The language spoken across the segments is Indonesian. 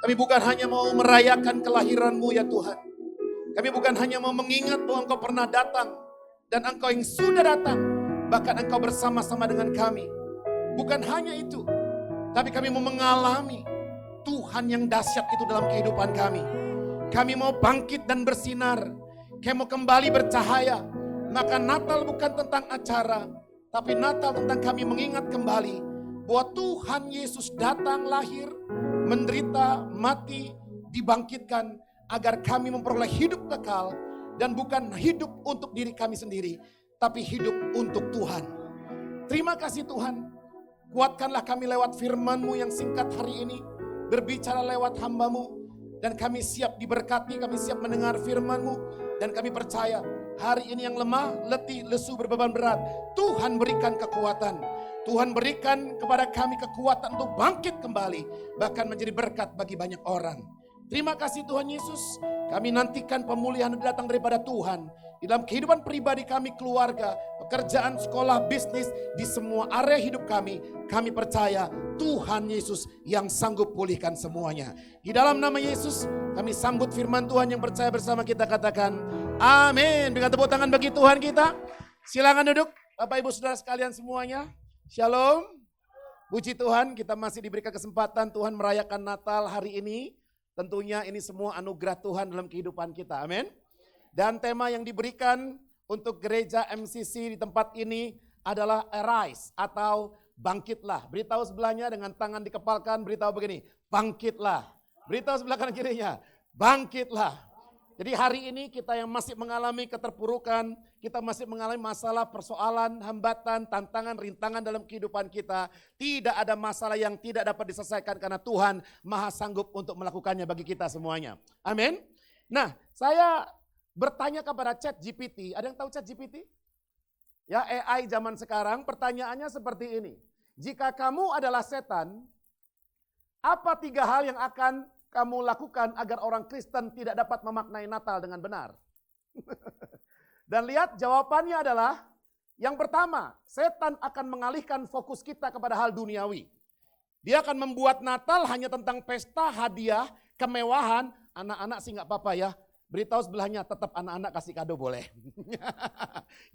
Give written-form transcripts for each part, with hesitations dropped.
Kami bukan hanya mau merayakan kelahiran-Mu ya Tuhan. Kami bukan hanya mau mengingat bahwa Engkau pernah datang. Dan Engkau yang sudah datang. Bahkan Engkau bersama-sama dengan kami. Bukan hanya itu. Tapi kami mau mengalami Tuhan yang dahsyat itu dalam kehidupan kami. Kami mau bangkit dan bersinar. Kami mau kembali bercahaya. Maka Natal bukan tentang acara. Tapi Natal tentang kami mengingat kembali bahwa Tuhan Yesus datang, lahir, menderita, mati, dibangkitkan agar kami memperoleh hidup kekal dan bukan hidup untuk diri kami sendiri, tapi hidup untuk Tuhan. Terima kasih Tuhan, kuatkanlah kami lewat firman-Mu yang singkat hari ini, berbicara lewat hamba-Mu, dan kami siap diberkati, kami siap mendengar firman-Mu, dan kami percaya hari ini yang lemah, letih, lesu, berbeban berat, Tuhan berikan kekuatan. Tuhan berikan kepada kami kekuatan untuk bangkit kembali, bahkan menjadi berkat bagi banyak orang. Terima kasih Tuhan Yesus, kami nantikan pemulihan yang datang daripada Tuhan. Di dalam kehidupan pribadi kami, keluarga, pekerjaan, sekolah, bisnis, di semua area hidup kami percaya Tuhan Yesus yang sanggup pulihkan semuanya. Di dalam nama Yesus, kami sambut firman Tuhan yang percaya bersama kita, katakan amin. Berikan tepuk tangan bagi Tuhan kita. Silakan duduk Bapak Ibu Saudara sekalian semuanya. Shalom. Puji Tuhan, kita masih diberikan kesempatan Tuhan merayakan Natal hari ini. Tentunya ini semua anugerah Tuhan dalam kehidupan kita. Amin. Dan tema yang diberikan untuk gereja MCC di tempat ini adalah arise atau bangkitlah. Beritahu sebelahnya dengan tangan dikepalkan, beritahu begini, bangkitlah. Beritahu sebelah kanan kirinya, bangkitlah. Jadi hari ini kita yang masih mengalami keterpurukan, kita masih mengalami masalah, persoalan, hambatan, tantangan, rintangan dalam kehidupan kita. Tidak ada masalah yang tidak dapat diselesaikan karena Tuhan Maha Sanggup untuk melakukannya bagi kita semuanya. Amin. Nah, saya bertanya kepada ChatGPT, ada yang tahu ChatGPT? Ya, AI zaman sekarang, pertanyaannya seperti ini. Jika kamu adalah setan, apa 3 hal yang akan kamu lakukan agar orang Kristen tidak dapat memaknai Natal dengan benar? Dan lihat jawabannya adalah, yang pertama, setan akan mengalihkan fokus kita kepada hal duniawi. Dia akan membuat Natal hanya tentang pesta, hadiah, kemewahan. Anak-anak sih nggak apa-apa ya. Beritahu sebelahnya, tetap anak-anak kasih kado boleh.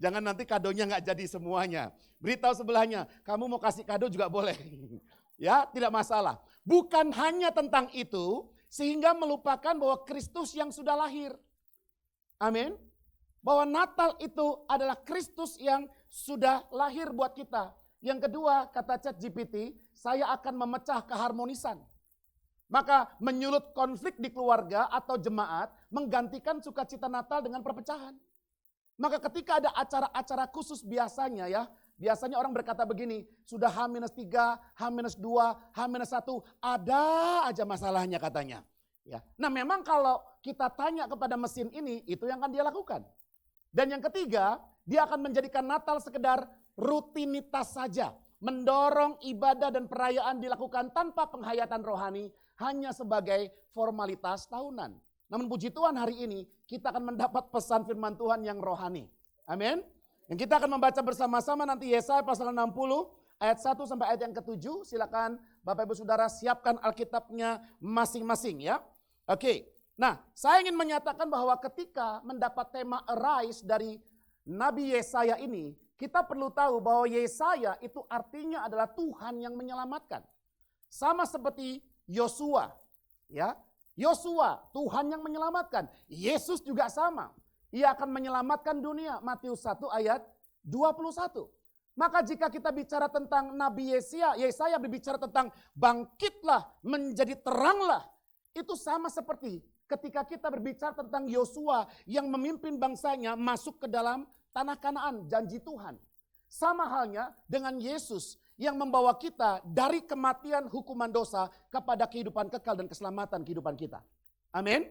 Jangan nanti kadonya nggak jadi semuanya. Beritahu sebelahnya, kamu mau kasih kado juga boleh. Ya, tidak masalah. Bukan hanya tentang itu, sehingga melupakan bahwa Kristus yang sudah lahir. Amin. Bahwa Natal itu adalah Kristus yang sudah lahir buat kita. Yang kedua, kata ChatGPT, saya akan memecah keharmonisan. Maka menyulut konflik di keluarga atau jemaat, menggantikan sukacita Natal dengan perpecahan. Maka ketika ada acara-acara khusus biasanya ya, biasanya orang berkata begini, sudah H-3, H-2, H-1, ada aja masalahnya katanya. Ya. Nah memang kalau kita tanya kepada mesin ini, itu yang akan dia lakukan. Dan yang ketiga, dia akan menjadikan Natal sekedar rutinitas saja. Mendorong ibadah dan perayaan dilakukan tanpa penghayatan rohani, hanya sebagai formalitas tahunan. Namun puji Tuhan hari ini, kita akan mendapat pesan firman Tuhan yang rohani. Amin. Yang kita akan membaca bersama-sama nanti Yesaya pasal 60 ayat 1 sampai ayat yang ke-7. Silakan Bapak Ibu Saudara siapkan Alkitabnya masing-masing ya. Oke. Nah, saya ingin menyatakan bahwa ketika mendapat tema arise dari Nabi Yesaya ini, kita perlu tahu bahwa Yesaya itu artinya adalah Tuhan yang menyelamatkan. Sama seperti Yosua, ya. Yosua, Tuhan yang menyelamatkan. Yesus juga sama. Ia akan menyelamatkan dunia. Matius 1 ayat 21. Maka jika kita bicara tentang Nabi Yesaya berbicara tentang bangkitlah menjadi teranglah. Itu sama seperti ketika kita berbicara tentang Yosua yang memimpin bangsanya masuk ke dalam tanah Kanaan, janji Tuhan. Sama halnya dengan Yesus yang membawa kita dari kematian hukuman dosa kepada kehidupan kekal dan keselamatan kehidupan kita. Amin.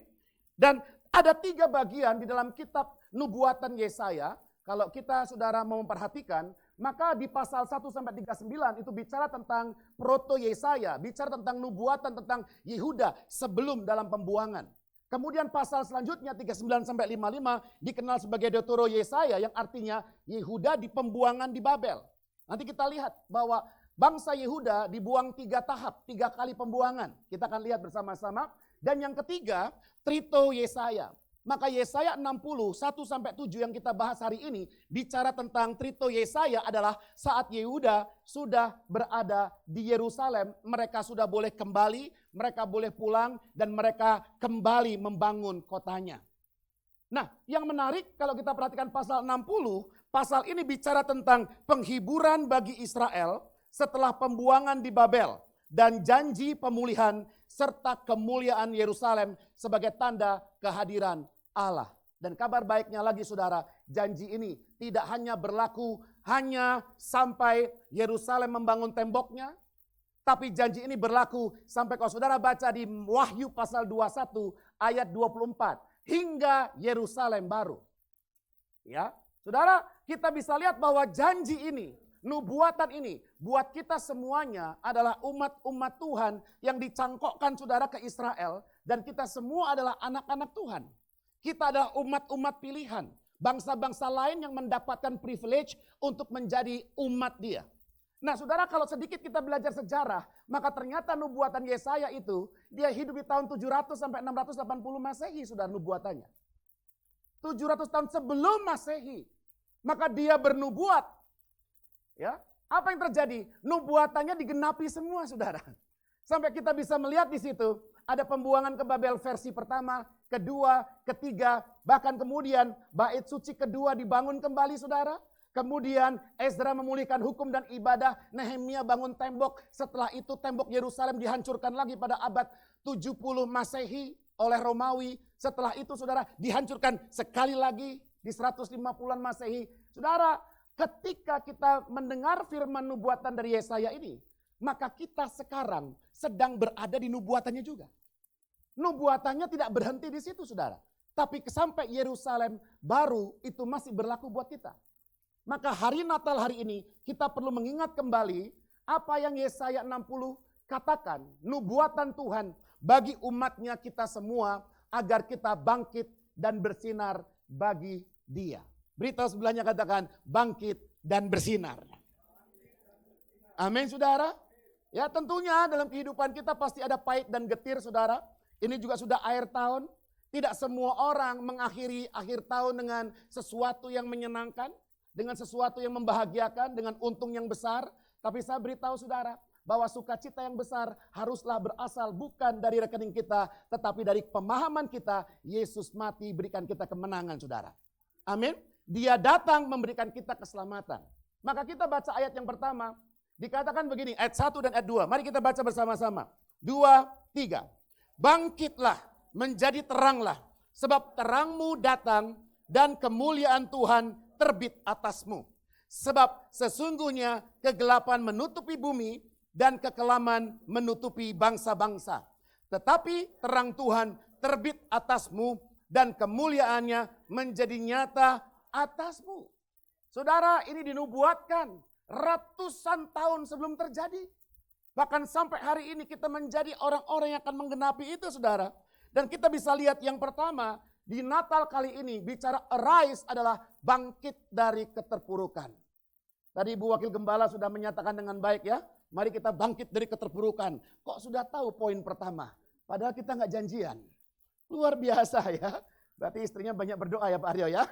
Dan ada 3 bagian di dalam kitab nubuatan Yesaya. Kalau kita saudara mau memperhatikan, maka di pasal 1 sampai 39 itu bicara tentang proto Yesaya, bicara tentang nubuatan tentang Yehuda sebelum dalam pembuangan. Kemudian pasal selanjutnya 39 sampai 55 dikenal sebagai Deutero Yesaya yang artinya Yehuda di pembuangan di Babel. Nanti kita lihat bahwa bangsa Yehuda dibuang 3 tahap, 3 kali pembuangan. Kita akan lihat bersama-sama. Dan yang ketiga, Trito Yesaya. Maka Yesaya 60, 1-7 yang kita bahas hari ini bicara tentang Trito Yesaya adalah saat Yehuda sudah berada di Yerusalem, mereka sudah boleh kembali, mereka boleh pulang dan mereka kembali membangun kotanya. Nah, yang menarik kalau kita perhatikan pasal 60, pasal ini bicara tentang penghiburan bagi Israel setelah pembuangan di Babel dan janji pemulihan serta kemuliaan Yerusalem sebagai tanda kehadiran Allah. Dan kabar baiknya lagi saudara, janji ini tidak hanya berlaku hanya sampai Yerusalem membangun temboknya, tapi janji ini berlaku sampai kalau saudara baca di Wahyu pasal 21 ayat 24 hingga Yerusalem baru. Ya, saudara, kita bisa lihat bahwa janji ini, nubuatan ini buat kita semuanya adalah umat-umat Tuhan yang dicangkokkan saudara ke Israel dan kita semua adalah anak-anak Tuhan. Kita adalah umat-umat pilihan, bangsa-bangsa lain yang mendapatkan privilege untuk menjadi umat Dia. Nah, saudara, kalau sedikit kita belajar sejarah, maka ternyata nubuatan Yesaya itu dia hidup di tahun 700 sampai 680 Masehi, saudara, nubuatannya. 700 tahun sebelum Masehi. Maka dia bernubuat. Ya, apa yang terjadi? Nubuatannya digenapi semua, saudara. Sampai kita bisa melihat di situ ada pembuangan ke Babel versi pertama, kedua, ketiga, bahkan kemudian bait suci kedua dibangun kembali, saudara. Kemudian Ezra memulihkan hukum dan ibadah, Nehemia bangun tembok. Setelah itu tembok Yerusalem dihancurkan lagi pada abad 70 Masehi oleh Romawi. Setelah itu saudara dihancurkan sekali lagi di 150-an Masehi. Saudara, ketika kita mendengar firman nubuatan dari Yesaya ini, maka kita sekarang sedang berada di nubuatannya juga. Nubuatannya tidak berhenti di situ, saudara. Tapi sampai Yerusalem baru itu masih berlaku buat kita. Maka hari Natal hari ini kita perlu mengingat kembali apa yang Yesaya 60 katakan. Nubuatan Tuhan bagi umatnya kita semua agar kita bangkit dan bersinar bagi Dia. Berita sebelahnya katakan bangkit dan bersinar. Amin, saudara. Ya, tentunya dalam kehidupan kita pasti ada pahit dan getir, saudara. Ini juga sudah akhir tahun. Tidak semua orang mengakhiri akhir tahun dengan sesuatu yang menyenangkan, dengan sesuatu yang membahagiakan, dengan untung yang besar. Tapi saya beritahu saudara, bahwa sukacita yang besar haruslah berasal bukan dari rekening kita, tetapi dari pemahaman kita, Yesus mati berikan kita kemenangan, saudara. Amin. Dia datang memberikan kita keselamatan. Maka kita baca ayat yang pertama, dikatakan begini, ayat 1 dan ayat 2. Mari kita baca bersama-sama. 2, 3. Bangkitlah, menjadi teranglah, sebab terangmu datang dan kemuliaan Tuhan terbit atasmu. Sebab sesungguhnya kegelapan menutupi bumi dan kekelaman menutupi bangsa-bangsa. Tetapi terang Tuhan terbit atasmu dan kemuliaannya menjadi nyata atasmu. Saudara, ini dinubuatkan ratusan tahun sebelum terjadi. Bahkan sampai hari ini kita menjadi orang-orang yang akan menggenapi itu, saudara. Dan kita bisa lihat yang pertama, di Natal kali ini bicara arise adalah bangkit dari keterpurukan. Tadi Ibu Wakil Gembala sudah menyatakan dengan baik ya. Mari kita bangkit dari keterpurukan. Kok sudah tahu poin pertama? Padahal kita nggak janjian. Luar biasa ya. Berarti istrinya banyak berdoa ya Pak Aryo ya.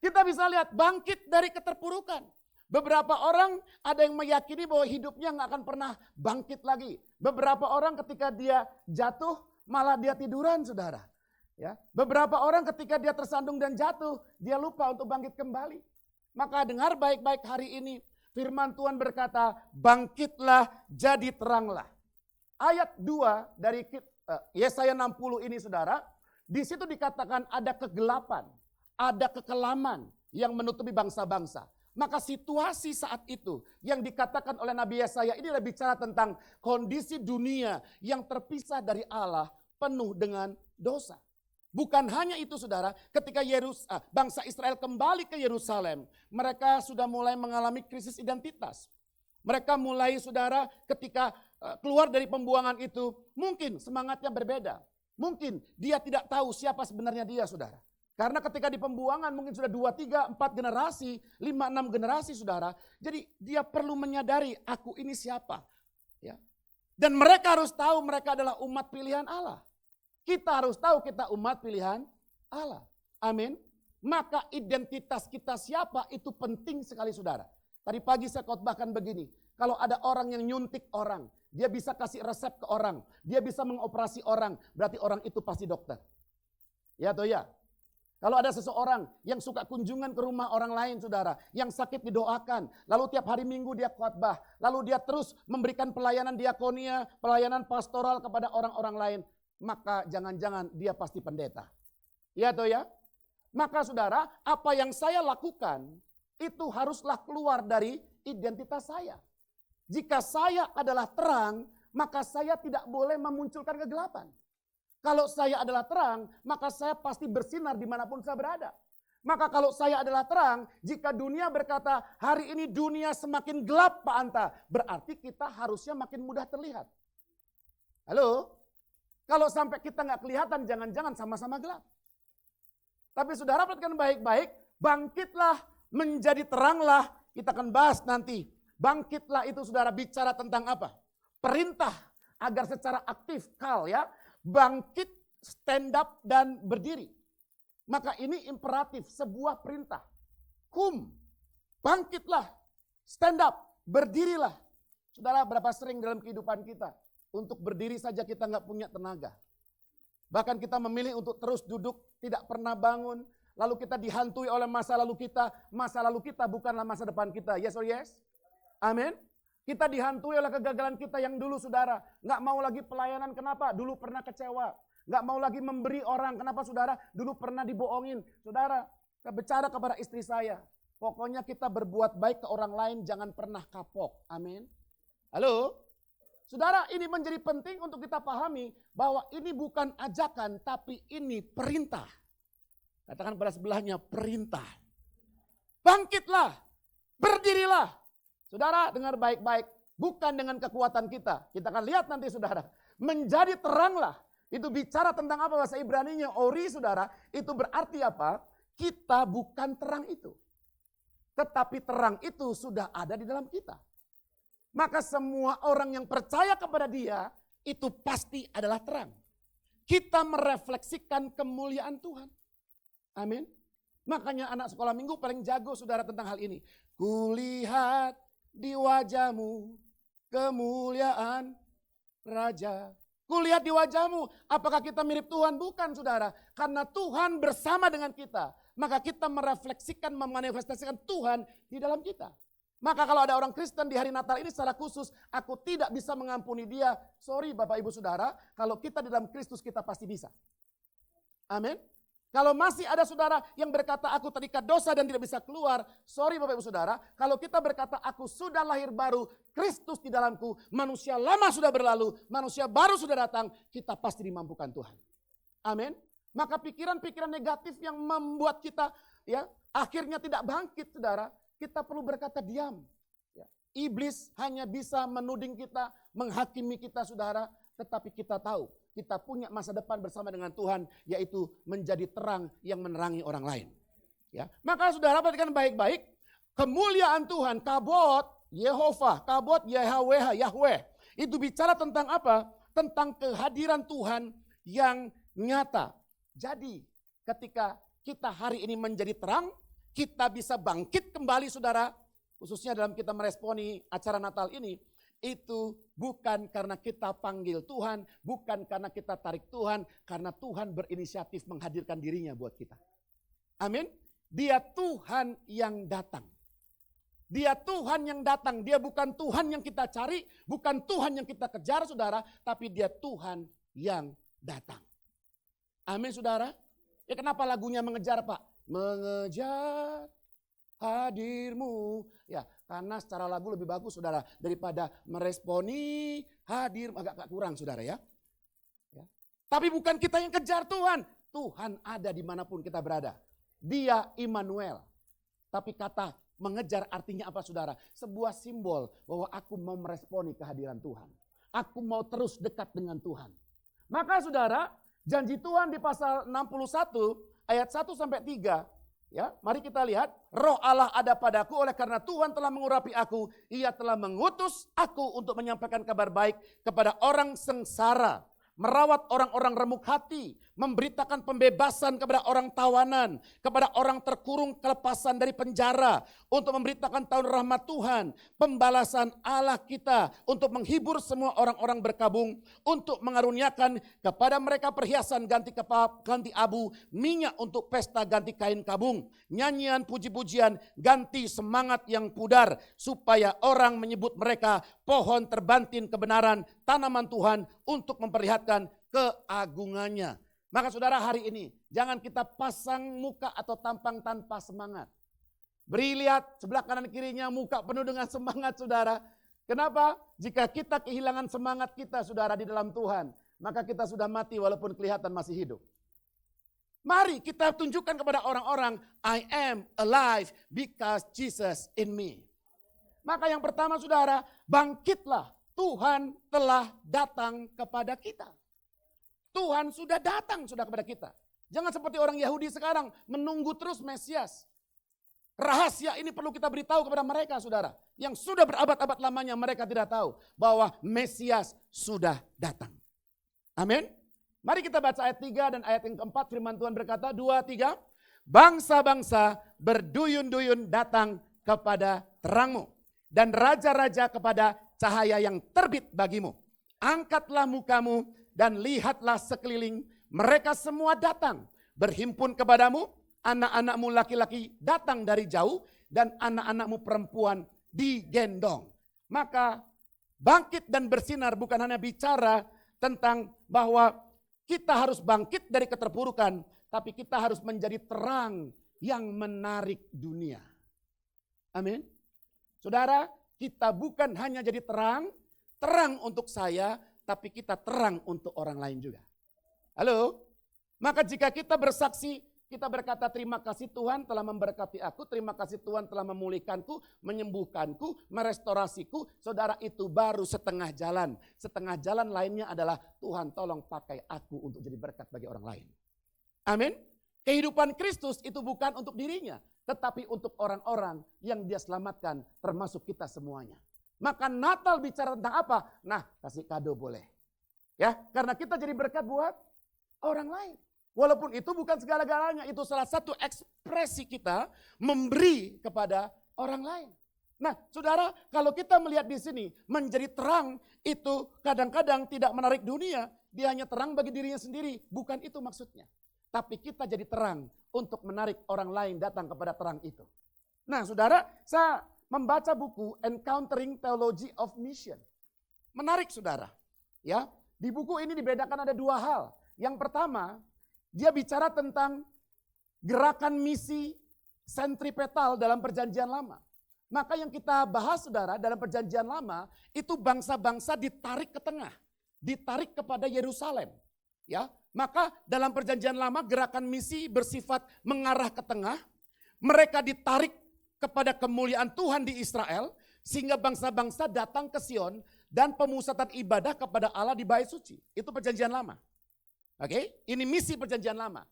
Kita bisa lihat bangkit dari keterpurukan. Beberapa orang ada yang meyakini bahwa hidupnya nggak akan pernah bangkit lagi. Beberapa orang ketika dia jatuh malah dia tiduran, saudara. Ya, beberapa orang ketika dia tersandung dan jatuh, dia lupa untuk bangkit kembali. Maka dengar baik-baik hari ini, firman Tuhan berkata, bangkitlah jadi teranglah. Ayat 2 dari Yesaya 60 ini saudara, di situ dikatakan ada kegelapan, ada kekelaman yang menutupi bangsa-bangsa. Maka situasi saat itu yang dikatakan oleh Nabi Yesaya ini adalah bicara tentang kondisi dunia yang terpisah dari Allah penuh dengan dosa. Bukan hanya itu saudara, ketika bangsa Israel kembali ke Yerusalem, mereka sudah mulai mengalami krisis identitas. Mereka mulai saudara ketika keluar dari pembuangan itu, mungkin semangatnya berbeda. Mungkin dia tidak tahu siapa sebenarnya dia saudara. Karena ketika di pembuangan mungkin sudah 2, 3, 4 generasi, 5, 6 generasi saudara. Jadi dia perlu menyadari aku ini siapa. Ya. Dan mereka harus tahu mereka adalah umat pilihan Allah. Kita harus tahu kita umat pilihan Allah. Amin. Maka identitas kita siapa itu penting sekali saudara. Tadi pagi saya khotbahkan begini. Kalau ada orang yang nyuntik orang, dia bisa kasih resep ke orang, dia bisa mengoperasi orang, berarti orang itu pasti dokter. Ya atau ya? Kalau ada seseorang yang suka kunjungan ke rumah orang lain saudara, yang sakit didoakan, lalu tiap hari Minggu dia khotbah, lalu dia terus memberikan pelayanan diakonia, pelayanan pastoral kepada orang-orang lain, maka jangan-jangan dia pasti pendeta. Ya atau ya? Maka saudara, apa yang saya lakukan itu haruslah keluar dari identitas saya. Jika saya adalah terang, maka saya tidak boleh memunculkan kegelapan. Kalau saya adalah terang, maka saya pasti bersinar dimanapun saya berada. Maka kalau saya adalah terang, jika dunia berkata hari ini dunia semakin gelap Pak Anta, berarti kita harusnya makin mudah terlihat. Halo? Kalau sampai kita nggak kelihatan, jangan-jangan sama-sama gelap. Tapi saudara perhatikan baik-baik, bangkitlah menjadi teranglah, kita akan bahas nanti. Bangkitlah itu saudara bicara tentang apa? Perintah agar secara aktif, ya. Bangkit, stand up, dan berdiri. Maka ini imperatif, sebuah perintah. Bangkitlah, stand up, berdirilah. Saudara, berapa sering dalam kehidupan kita, untuk berdiri saja kita nggak punya tenaga. Bahkan kita memilih untuk terus duduk, tidak pernah bangun. Lalu kita dihantui oleh masa lalu kita bukanlah masa depan kita. Yes or yes? Amin. Kita dihantui oleh kegagalan kita yang dulu saudara. Nggak mau lagi pelayanan, kenapa? Dulu pernah kecewa. Nggak mau lagi memberi orang, kenapa saudara? Dulu pernah dibohongin. Saudara, saya bicara kepada istri saya. Pokoknya kita berbuat baik ke orang lain, jangan pernah kapok. Amin. Halo? Saudara, ini menjadi penting untuk kita pahami bahwa ini bukan ajakan, tapi ini perintah. Katakan pada sebelahnya, perintah. Bangkitlah, berdirilah. Saudara dengar baik-baik, bukan dengan kekuatan kita. Kita akan lihat nanti saudara. Menjadi teranglah. Itu bicara tentang apa bahasa Ibraninya? Ori saudara, itu berarti apa? Kita bukan terang itu. Tetapi terang itu sudah ada di dalam kita. Maka semua orang yang percaya kepada dia, itu pasti adalah terang. Kita merefleksikan kemuliaan Tuhan. Amin. Makanya anak sekolah minggu paling jago saudara tentang hal ini. Kulihat di wajahmu kemuliaan Raja. Kulihat di wajahmu, apakah kita mirip Tuhan? Bukan saudara. Karena Tuhan bersama dengan kita. Maka kita merefleksikan, memanifestasikan Tuhan di dalam kita. Maka kalau ada orang Kristen di hari Natal ini secara khusus, aku tidak bisa mengampuni dia. Sorry Bapak Ibu Saudara, kalau kita di dalam Kristus kita pasti bisa. Amin. Kalau masih ada saudara yang berkata aku terikat dosa dan tidak bisa keluar, sorry Bapak Ibu Saudara, kalau kita berkata aku sudah lahir baru, Kristus di dalamku, manusia lama sudah berlalu, manusia baru sudah datang, kita pasti dimampukan Tuhan. Amin. Maka pikiran-pikiran negatif yang membuat kita ya akhirnya tidak bangkit saudara, kita perlu berkata diam. Ya. Iblis hanya bisa menuding kita, menghakimi kita saudara, tetapi kita tahu kita punya masa depan bersama dengan Tuhan, yaitu menjadi terang yang menerangi orang lain. Ya, maka saudara perhatikan baik-baik, kemuliaan Tuhan, kabot Yehova, kabot Yahweh, itu bicara tentang apa? Tentang kehadiran Tuhan yang nyata. Jadi ketika kita hari ini menjadi terang, kita bisa bangkit kembali saudara, khususnya dalam kita meresponi acara Natal ini, itu bukan karena kita panggil Tuhan, bukan karena kita tarik Tuhan, karena Tuhan berinisiatif menghadirkan dirinya buat kita. Amin. Dia Tuhan yang datang. Dia Tuhan yang datang, dia bukan Tuhan yang kita cari, bukan Tuhan yang kita kejar saudara, tapi dia Tuhan yang datang. Amin saudara. Ya kenapa lagunya mengejar Pak? Mengejar hadirmu. Ya karena secara lagu lebih bagus saudara daripada meresponi hadir, agak kurang saudara ya. Tapi bukan kita yang kejar Tuhan. Tuhan ada dimanapun kita berada. Dia Immanuel. Tapi kata mengejar artinya apa saudara? Sebuah simbol bahwa aku mau meresponi kehadiran Tuhan. Aku mau terus dekat dengan Tuhan. Maka saudara, janji Tuhan di pasal 61 ayat 1 sampai 3. Ya, mari kita lihat, roh Allah ada padaku oleh karena Tuhan telah mengurapi aku, ia telah mengutus aku untuk menyampaikan kabar baik kepada orang sengsara, merawat orang-orang remuk hati, memberitakan pembebasan kepada orang tawanan, kepada orang terkurung kelepasan dari penjara, untuk memberitakan tahun rahmat Tuhan, pembalasan Allah kita, untuk menghibur semua orang-orang berkabung, untuk mengaruniakan kepada mereka perhiasan ganti abu, minyak untuk pesta ganti kain kabung, nyanyian puji-pujian ganti semangat yang pudar, supaya orang menyebut mereka pohon terbantin kebenaran, tanaman Tuhan untuk memperlihatkan keagungannya. Maka saudara, hari ini jangan kita pasang muka atau tampang tanpa semangat. Beri lihat sebelah kanan kirinya muka penuh dengan semangat saudara. Kenapa? Jika kita kehilangan semangat kita saudara di dalam Tuhan, maka kita sudah mati walaupun kelihatan masih hidup. Mari kita tunjukkan kepada orang-orang, I am alive because Jesus in me. Maka yang pertama saudara, bangkitlah. Tuhan telah datang kepada kita. Tuhan sudah datang kepada kita. Jangan seperti orang Yahudi sekarang menunggu terus Mesias. Rahasia ini perlu kita beritahu kepada mereka saudara. Yang sudah berabad-abad lamanya mereka tidak tahu bahwa Mesias sudah datang. Amin. Mari kita baca ayat 3 dan ayat yang keempat, firman Tuhan berkata 2, 3. Bangsa-bangsa berduyun-duyun datang kepada terangmu. Dan raja-raja kepada cahaya yang terbit bagimu. Angkatlah mukamu dan lihatlah sekeliling, mereka semua datang berhimpun kepadamu, anak-anakmu laki-laki datang dari jauh, dan anak-anakmu perempuan digendong. Maka bangkit dan bersinar bukan hanya bicara tentang bahwa kita harus bangkit dari keterpurukan, tapi kita harus menjadi terang yang menarik dunia. Amin. Saudara, kita bukan hanya jadi terang untuk saya, tapi kita terang untuk orang lain juga. Halo? Maka jika kita bersaksi, kita berkata terima kasih Tuhan telah memberkati aku, terima kasih Tuhan telah memulihkanku, menyembuhkanku, merestorasiku. Saudara, itu baru setengah jalan. Setengah jalan lainnya adalah Tuhan tolong pakai aku untuk jadi berkat bagi orang lain. Amin. Kehidupan Kristus itu bukan untuk dirinya, tetapi untuk orang-orang yang dia selamatkan, termasuk kita semuanya. Maka Natal bicara tentang apa? Nah, kasih kado boleh. Ya, karena kita jadi berkat buat orang lain. Walaupun itu bukan segala-galanya, itu salah satu ekspresi kita memberi kepada orang lain. Nah, saudara, kalau kita melihat di sini, menjadi terang itu kadang-kadang tidak menarik dunia, dia hanya terang bagi dirinya sendiri, bukan itu maksudnya. Tapi kita jadi terang untuk menarik orang lain datang kepada terang itu. Nah, saudara, saya membaca buku Encountering Theology of Mission. Menarik saudara. Ya, di buku ini dibedakan ada dua hal. Yang pertama, dia bicara tentang gerakan misi sentripetal dalam perjanjian lama. Maka yang kita bahas saudara dalam perjanjian lama itu bangsa-bangsa ditarik ke tengah, ditarik kepada Yerusalem. Ya, maka dalam perjanjian lama gerakan misi bersifat mengarah ke tengah. Mereka ditarik kepada kemuliaan Tuhan di Israel sehingga bangsa-bangsa datang ke Sion dan pemusatan ibadah kepada Allah di Bait Suci. Itu perjanjian lama. Oke, ini misi perjanjian lama.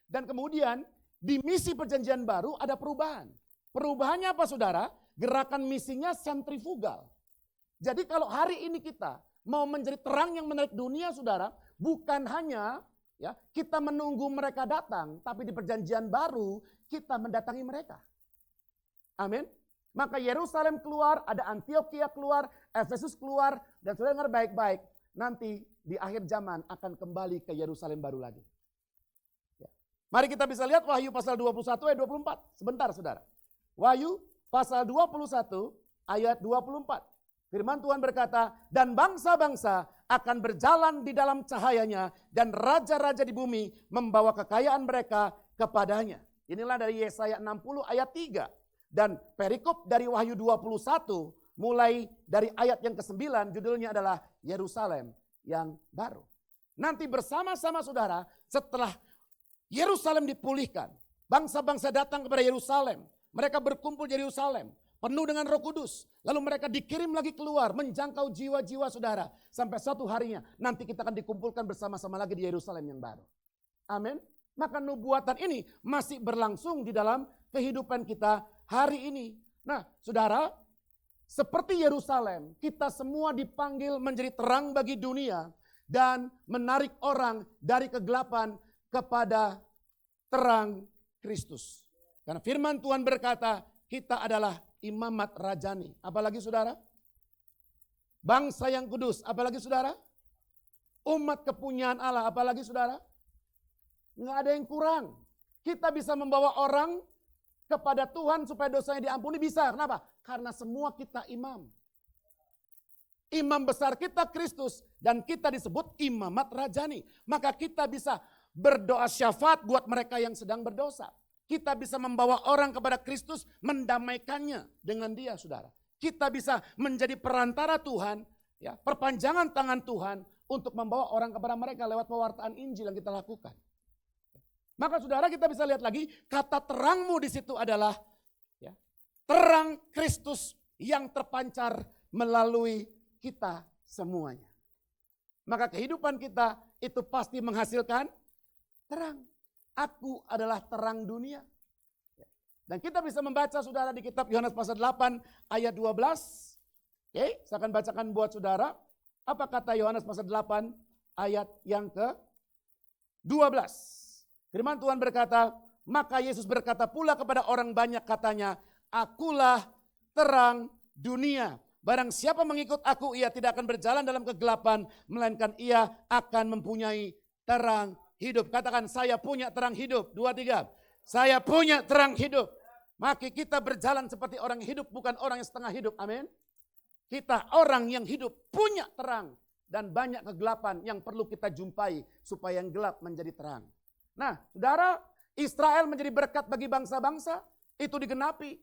Dan kemudian di misi perjanjian baru ada perubahan. Perubahannya apa saudara? Gerakan misinya sentrifugal. Jadi kalau hari ini kita mau menjadi terang yang menarik dunia saudara, bukan hanya ya kita menunggu mereka datang, tapi di perjanjian baru kita mendatangi mereka. Amin. Maka Yerusalem keluar, ada Antioquia keluar, Efesus keluar, dan saudara dengar baik-baik, nanti di akhir zaman akan kembali ke Yerusalem baru lagi. Ya. Mari kita bisa lihat Wahyu pasal 21 ayat 24. Sebentar saudara. Wahyu pasal 21 ayat 24. Firman Tuhan berkata, dan bangsa-bangsa akan berjalan di dalam cahayanya, dan raja-raja di bumi membawa kekayaan mereka kepadanya. Inilah dari Yesaya 60 ayat 3. Dan perikop dari Wahyu 21 mulai dari ayat yang ke-9 judulnya adalah Yerusalem yang baru. Nanti bersama-sama saudara setelah Yerusalem dipulihkan, bangsa-bangsa datang kepada Yerusalem, mereka berkumpul di Yerusalem, penuh dengan Roh Kudus. Lalu mereka dikirim lagi keluar menjangkau jiwa-jiwa saudara. Sampai satu harinya nanti kita akan dikumpulkan bersama-sama lagi di Yerusalem yang baru. Amin. Maka nubuatan ini masih berlangsung di dalam kehidupan kita hari ini. Nah, saudara, seperti Yerusalem, kita semua dipanggil menjadi terang bagi dunia dan menarik orang dari kegelapan kepada terang Kristus. Karena firman Tuhan berkata, kita adalah imamat rajani. Apalagi saudara? Bangsa yang kudus. Apalagi saudara? Umat kepunyaan Allah. Apalagi saudara? Nggak ada yang kurang. Kita bisa membawa orang kepada Tuhan supaya dosanya diampuni, bisa. Kenapa? Karena semua kita imam. Imam besar kita Kristus dan kita disebut imamat rajani. Maka kita bisa berdoa syafaat buat mereka yang sedang berdosa. Kita bisa membawa orang kepada Kristus, mendamaikannya dengan dia, saudara. Kita bisa menjadi perantara Tuhan, ya, perpanjangan tangan Tuhan untuk membawa orang kepada mereka lewat pewartaan Injil yang kita lakukan. Maka saudara, kita bisa lihat lagi, kata terangmu di situ adalah ya, terang Kristus yang terpancar melalui kita semuanya. Maka kehidupan kita itu pasti menghasilkan terang. Aku adalah terang dunia. Dan kita bisa membaca saudara di kitab Yohanes pasal 8 ayat 12. Oke, saya akan bacakan buat saudara. Apa kata Yohanes pasal 8 ayat yang ke-12. Firman Tuhan berkata, maka Yesus berkata pula kepada orang banyak katanya, akulah terang dunia. Barang siapa mengikut aku, ia tidak akan berjalan dalam kegelapan, melainkan ia akan mempunyai terang hidup. Katakan, saya punya terang hidup. 2, 3. Saya punya terang hidup. Maka kita berjalan seperti orang yang hidup, bukan orang yang setengah hidup. Amin. Kita orang yang hidup, punya terang. Dan banyak kegelapan yang perlu kita jumpai supaya yang gelap menjadi terang. Nah, saudara, Israel menjadi berkat bagi bangsa-bangsa, itu digenapi.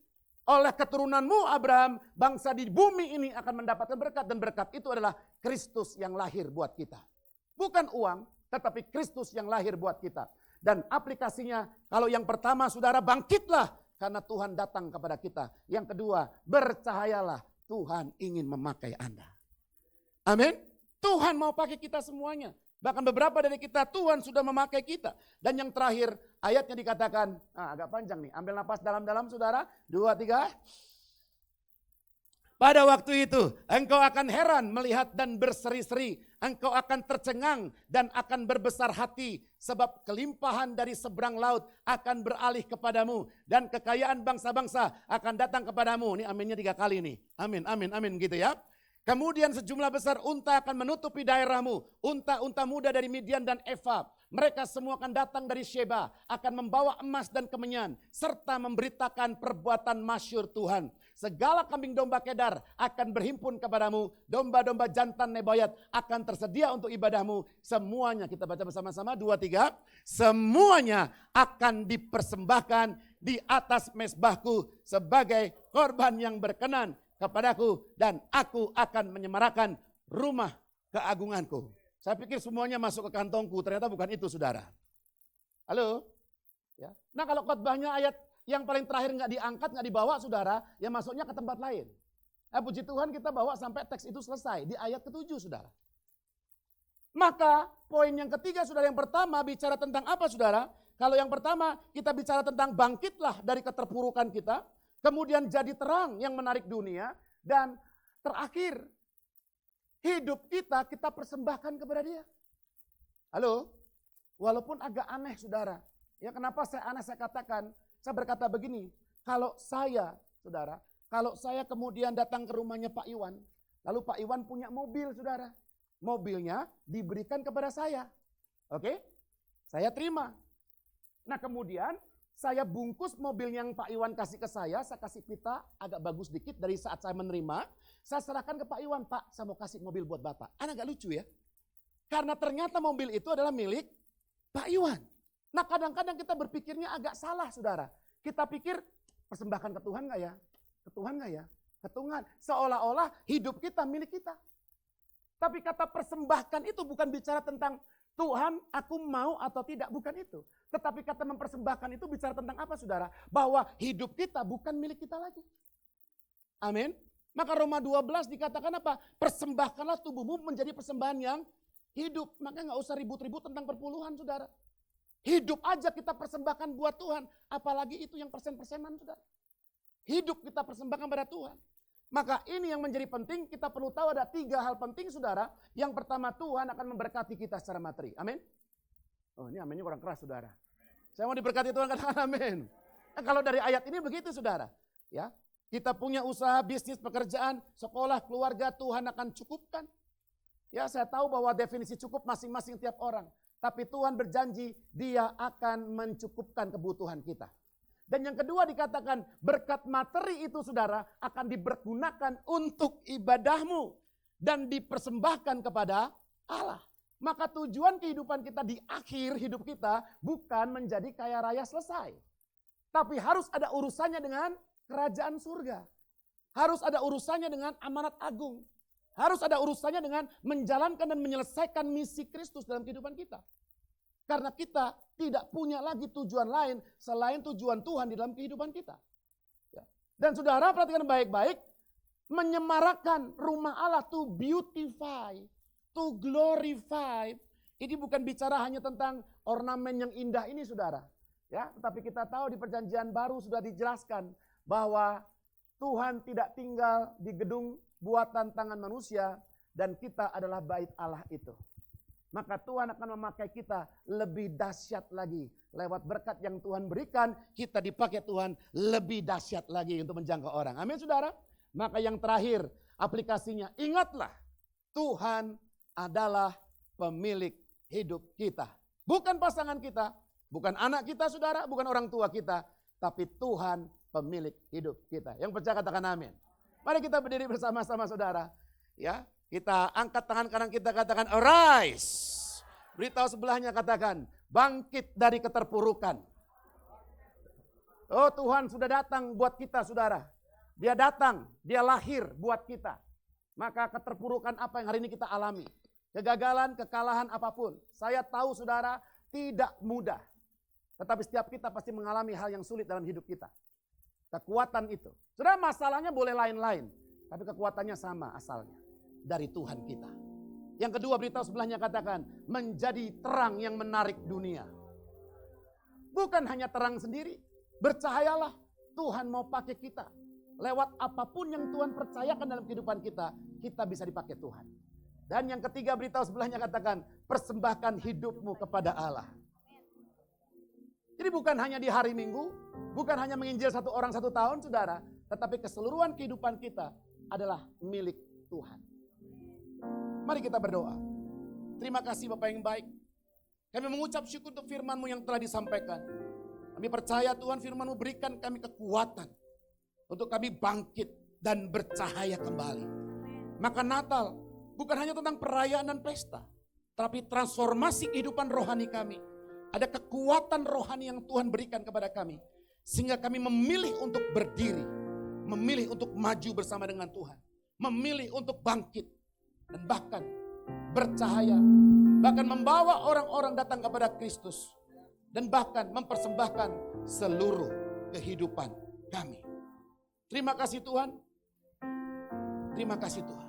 Oleh keturunanmu Abraham, bangsa di bumi ini akan mendapatkan berkat. Dan berkat itu adalah Kristus yang lahir buat kita. Bukan uang, tetapi Kristus yang lahir buat kita. Dan aplikasinya, kalau yang pertama saudara bangkitlah karena Tuhan datang kepada kita. Yang kedua, bercahayalah, Tuhan ingin memakai Anda. Amin. Tuhan mau pakai kita semuanya. Bahkan beberapa dari kita Tuhan sudah memakai kita. Dan yang terakhir ayatnya dikatakan, agak panjang nih, ambil napas dalam-dalam saudara, 2, 3. Pada waktu itu engkau akan heran melihat dan berseri-seri. Engkau akan tercengang dan akan berbesar hati. Sebab kelimpahan dari seberang laut akan beralih kepadamu. Dan kekayaan bangsa-bangsa akan datang kepadamu. Ini aminnya 3 kali nih. Amin, amin, amin gitu ya. Kemudian sejumlah besar unta akan menutupi daerahmu. Unta-unta muda dari Midian dan Eva. Mereka semua akan datang dari Sheba. Akan membawa emas dan kemenyan. Serta memberitakan perbuatan masyhur Tuhan. Segala kambing domba Kedar akan berhimpun kepadamu. Domba-domba jantan Nebayat akan tersedia untuk ibadahmu. Semuanya, kita baca bersama-sama, 2, 3. Semuanya akan dipersembahkan di atas mezbahku sebagai korban yang berkenan kepadaku, dan aku akan menyemarakan rumah keagunganku. Saya pikir semuanya masuk ke kantongku, ternyata bukan itu saudara. Halo? Ya. Nah kalau khotbahnya ayat yang paling terakhir nggak diangkat, nggak dibawa saudara, ya masuknya ke tempat lain. Puji Tuhan kita bawa sampai teks itu selesai, di ayat ke-7 saudara. Maka poin yang ketiga saudara, yang pertama bicara tentang apa saudara? Kalau yang pertama kita bicara tentang bangkitlah dari keterpurukan kita. Kemudian jadi terang yang menarik dunia. Dan terakhir, hidup kita persembahkan kepada dia. Halo? Walaupun agak aneh saudara. Ya kenapa saya aneh, saya katakan, saya berkata begini. Kalau saya, saudara, kalau saya kemudian datang ke rumahnya Pak Iwan. Lalu Pak Iwan punya mobil saudara. Mobilnya diberikan kepada saya. Oke? Saya terima. Nah kemudian saya bungkus mobil yang Pak Iwan kasih ke saya kasih pita agak bagus dikit dari saat saya menerima. Saya serahkan ke Pak Iwan, Pak saya mau kasih mobil buat Bapak. Agak lucu ya. Karena ternyata mobil itu adalah milik Pak Iwan. Nah kadang-kadang kita berpikirnya agak salah saudara. Kita pikir persembahkan ke Tuhan gak ya? Ke Tuhan gak ya? Ke Tuhan. Seolah-olah hidup kita milik kita. Tapi kata persembahkan itu bukan bicara tentang Tuhan, aku mau atau tidak, bukan itu. Tetapi kata mempersembahkan itu bicara tentang apa saudara? Bahwa hidup kita bukan milik kita lagi. Amin. Maka Roma 12 dikatakan apa? Persembahkanlah tubuhmu menjadi persembahan yang hidup. Maka nggak usah ribut-ribut tentang perpuluhan saudara. Hidup aja kita persembahkan buat Tuhan. Apalagi itu yang persen-persenan, saudara. Hidup kita persembahkan pada Tuhan. Maka ini yang menjadi penting, kita perlu tahu ada 3 hal penting, saudara. Yang pertama, Tuhan akan memberkati kita secara materi. Amin. Oh, ini aminnya kurang keras, saudara. Saya mau diberkati Tuhan, katakan amin. Nah, kalau dari ayat ini begitu, saudara. Ya, kita punya usaha, bisnis, pekerjaan, sekolah, keluarga, Tuhan akan cukupkan. Ya, saya tahu bahwa definisi cukup masing-masing tiap orang. Tapi Tuhan berjanji, Dia akan mencukupkan kebutuhan kita. Dan yang kedua dikatakan, berkat materi itu, saudara, akan dipergunakan untuk ibadahmu. Dan dipersembahkan kepada Allah. Maka tujuan kehidupan kita di akhir hidup kita bukan menjadi kaya raya selesai. Tapi harus ada urusannya dengan kerajaan surga. Harus ada urusannya dengan amanat agung. Harus ada urusannya dengan menjalankan dan menyelesaikan misi Kristus dalam kehidupan kita. Karena kita tidak punya lagi tujuan lain selain tujuan Tuhan di dalam kehidupan kita. Ya. Dan saudara perhatikan baik-baik, menyemarakan rumah Allah, to beautify, to glorify. Ini bukan bicara hanya tentang ornamen yang indah ini, saudara. Ya, tetapi kita tahu di perjanjian baru sudah dijelaskan bahwa Tuhan tidak tinggal di gedung buatan tangan manusia dan kita adalah bait Allah itu. Maka Tuhan akan memakai kita lebih dahsyat lagi. Lewat berkat yang Tuhan berikan, kita dipakai Tuhan lebih dahsyat lagi untuk menjangkau orang. Amin, saudara. Maka yang terakhir aplikasinya, ingatlah Tuhan adalah pemilik hidup kita. Bukan pasangan kita, bukan anak kita, saudara, bukan orang tua kita, tapi Tuhan pemilik hidup kita. Yang percaya katakan amin. Mari kita berdiri bersama-sama, saudara. Ya, kita angkat tangan kanan kita, katakan arise. Beritahu sebelahnya, katakan bangkit dari keterpurukan. Oh, Tuhan sudah datang buat kita, saudara. Dia datang, dia lahir buat kita. Maka keterpurukan apa yang hari ini kita alami, kegagalan, kekalahan apapun, saya tahu, saudara, tidak mudah. Tetapi setiap kita pasti mengalami hal yang sulit dalam hidup kita. Kekuatan itu, saudara, masalahnya boleh lain-lain, tapi kekuatannya sama asalnya dari Tuhan kita. Yang kedua, beritahu sebelahnya, katakan menjadi terang yang menarik dunia. Bukan hanya terang sendiri, bercahayalah. Tuhan mau pakai kita. Lewat apapun yang Tuhan percayakan dalam kehidupan kita, kita bisa dipakai Tuhan. Dan yang ketiga, beritahu sebelahnya, katakan persembahkan hidupmu kepada Allah. Jadi bukan hanya di hari Minggu, bukan hanya menginjil 1 orang 1 tahun, saudara, tetapi keseluruhan kehidupan kita adalah milik Tuhan. Mari kita berdoa. Terima kasih Bapak yang baik. Kami mengucap syukur untuk firman-Mu yang telah disampaikan. Kami percaya Tuhan, firman-Mu berikan kami kekuatan untuk kami bangkit dan bercahaya kembali. Maka Natal bukan hanya tentang perayaan dan pesta, tapi transformasi kehidupan rohani kami. Ada kekuatan rohani yang Tuhan berikan kepada kami. Sehingga kami memilih untuk berdiri. Memilih untuk maju bersama dengan Tuhan. Memilih untuk bangkit. Dan bahkan bercahaya. Bahkan membawa orang-orang datang kepada Kristus. Dan bahkan mempersembahkan seluruh kehidupan kami. Terima kasih Tuhan. Terima kasih Tuhan.